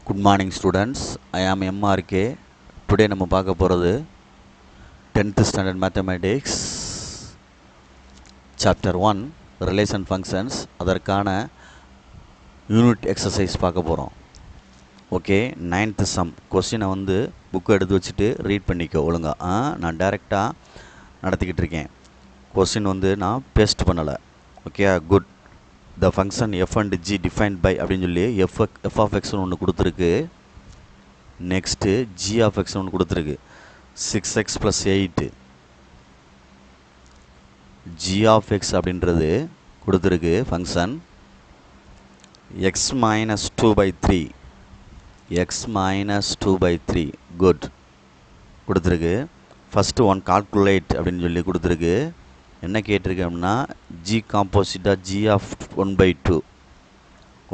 Good morning students, I am MRK. Today நம்ம பார்க்க போகிறது 10th standard mathematics chapter 1 relation functions அதற்கான unit exercise பார்க்க போகிறோம். ஓகே, 9th sum கொஸ்டினை புக் எடுத்து வச்சுட்டு ரீட் பண்ணிக்கோ ஒழுங்கா. நான் டைரெக்டாக நடத்திக்கிட்டு இருக்கேன். கொஸ்டின் நான் பேஸ்ட் பண்ணலை. Okay, good. The function F and G defined by அப்படின்னு சொல்லி எஃப் ஆஃப் எக்ஸ்னு ஒன்று கொடுத்துருக்கு. நெக்ஸ்ட்டு ஜி ஆஃப் எக்ஸ்னு ஒன்று கொடுத்துருக்கு. 6x + 8 ஜி ஆஃப் எக்ஸ் அப்படின்றது கொடுத்துருக்கு ஃபங்க்ஷன். x - 2/3 x - 2/3 குட் கொடுத்துருக்கு. ஃபஸ்ட்டு ஒன் கால்குலேட் அப்படின்னு சொல்லி கொடுத்துருக்கு. என்ன கேட்டிருக்கு அப்படின்னா ஜி காம்போசிட்டாக ஜி ஆஃப் 1/2.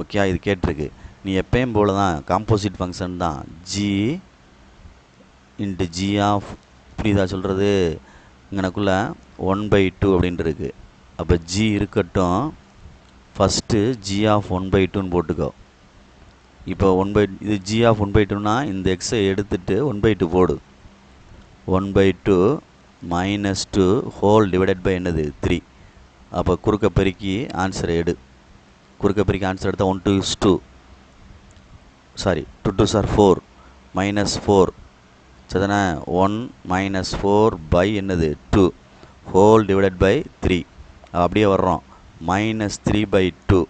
ஓகே, இது கேட்டிருக்கு. நீ எப்பயும் போல தான் காம்போசிட் ஃபங்க்ஷன் தான். ஜி இன்ட்டு ஜி ஆஃப் புரியுதா சொல்கிறது? இங்கனக்குள்ளே 1/2 அப்படின்ட்டு இருக்குது. அப்போ ஜி இருக்கட்டும், ஃபஸ்ட்டு ஜி ஆஃப் 1/2ன்னு போட்டுக்கோ. இப்போ இது ஜி ஆஃப் 1/2னா இந்த எக்ஸை எடுத்துகிட்டு 1/2 போடு. 1/2 - 2 ஹோல் டிவைடட் பை என்னது 3. அப்போ குறுக்க பெருக்கி ஆன்சரை எடு. குறுக்க பெருக்கி ஆன்சர் எடுத்தால் 1 2 2 சாரி 2 2s are 4 -4 சரிதானே. 1 - 4 பை என்னது 2 ஹோல் டிவைடட் பை 3. அப்படியே வர்றோம் -3/2.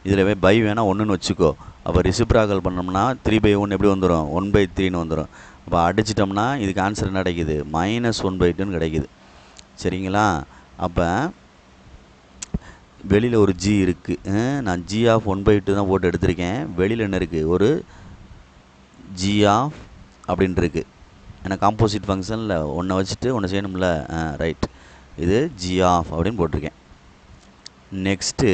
இதில் பை வேணால் 1ன்னு வச்சுக்கோ. அப்போ ரிசிப்ராக்கல் பண்ணோம்னா 3/1 எப்படி வந்துடும்? 1/3ன்னு வந்துடும். அப்போ அடிச்சிட்டோம்னா இதுக்கு ஆன்சர் என்ன கிடைக்கிது? -1/2ன்னு கிடைக்கிது. சரிங்களா? அப்போ வெளியில் ஒரு ஜி இருக்குது. நான் ஜி ஆஃப் 1/2 தான் போட்டு எடுத்திருக்கேன். வெளியில் என்ன இருக்குது? ஒரு ஜி ஆஃப் அப்படின்ட்டு இருக்குது. ஏன்னா காம்போசிட் ஃபங்க்ஷனில் ஒன்றை வச்சுட்டு ஒன்று செய்யணும்ல. ரைட், இது ஜி ஆஃப் அப்படின்னு போட்டிருக்கேன். நெக்ஸ்ட்டு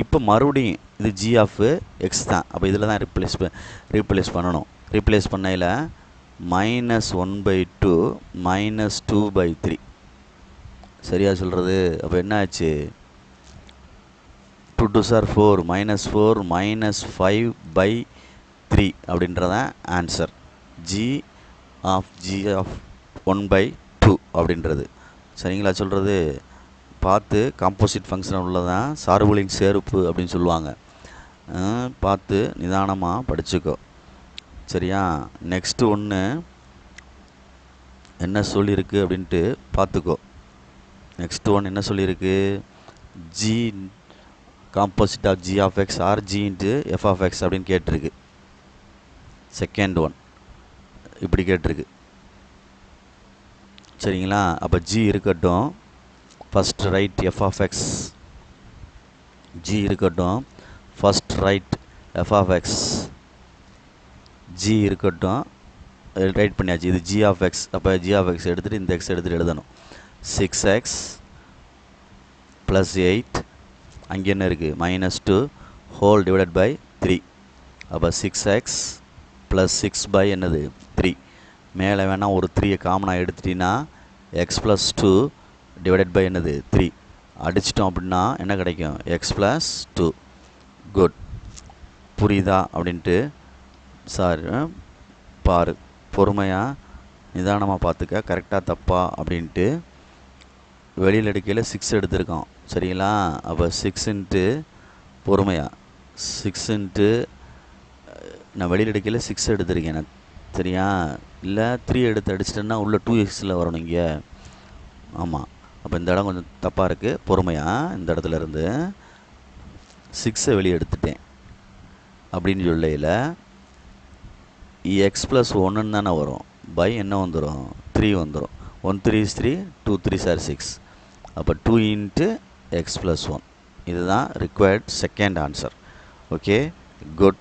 இப்போ மறுபடியும் இது ஜி ஆஃப் எக்ஸ் தான். அப்போ இதில் தான் ரீப்ளேஸ் பண்ணணும். ரீப்ளேஸ் பண்ணையில் -1/2 - 2/3 சரியா சொல்கிறது? அப்போ என்ன ஆச்சு? 2 2s are 4 -4 -5/3 அப்படின்றதான் ஆன்சர். ஜி ஆஃப் 1/2 அப்படின்றது. சரிங்களா சொல்கிறது? பார்த்து காம்போசிட் ஃபங்க்ஷன் உள்ளதான் சார்புகளின் சேர்ப்பு அப்படின்னு சொல்லுவாங்க. பார்த்து நிதானமாக படிச்சுக்கோ. சரியா? நெக்ஸ்ட்டு ஒன்று என்ன சொல்லியிருக்கு அப்படின்ட்டு பார்த்துக்கோ. நெக்ஸ்ட் ஒன் என்ன சொல்லியிருக்கு? G composite of G of X or G into F of X அப்படின்னு கேட்டிருக்கு. செகண்ட் ஒன் இப்படி கேட்டிருக்கு. சரிங்களா? அப்போ ஜி இருக்கட்டும், first write F of X. G இருக்கட்டும், first write F of X. G இருக்கட்டும், ரைட் பண்ணியாச்சு. இது ஜி ஆஃப் எக்ஸ். அப்போ ஜி ஆஃப் எக்ஸ் எடுத்துகிட்டு இந்த எக்ஸ் எடுத்துகிட்டு எழுதணும். 6x + 8 அங்கே என்ன இருக்குது? -2 ஹோல் டிவைடட் பை 3. அப்போ 6x + 6 என்னது 3. மேலே வேணால் ஒரு 3 காமனாக எடுத்துட்டிங்கன்னா x + 2 டிவைடட் பை என்னது 3 அடிச்சிட்டோம் அப்படின்னா என்ன கிடைக்கும்? x + 2. குட். புரியுதா அப்படின்ட்டு சார் பாரு, பொறுமையாக நிதானமாக பார்த்துக்க. கரெக்டாக தப்பா அப்படின்ட்டு வெளியில் எடுக்கையில் 6 எடுத்திருக்கோம். சரிங்களா? அப்போ 6 பொறுமையாக 6 நான் வெளியில் எடுக்கையில் 6 எடுத்திருக்கேன் நான். சரியா? இல்லை 3 எடுத்து அடிச்சிட்டேன்னா உள்ள 2xல் வரணும் இங்கே. ஆமாம். அப்போ இந்த இடம் கொஞ்சம் தப்பாக இருக்குது. பொறுமையாக இந்த இடத்துல இருந்து 6ஐ வெளியே எடுத்துட்டேன் அப்படின்னு சொல்லையில் x + 1ன்னு தானே வரும். பை என்ன வந்துடும்? 3 வந்துடும். 1 3 is 3, 2 3s are 6. அப்போ 2 × x + 1. இதுதான் required second answer. Okay, good.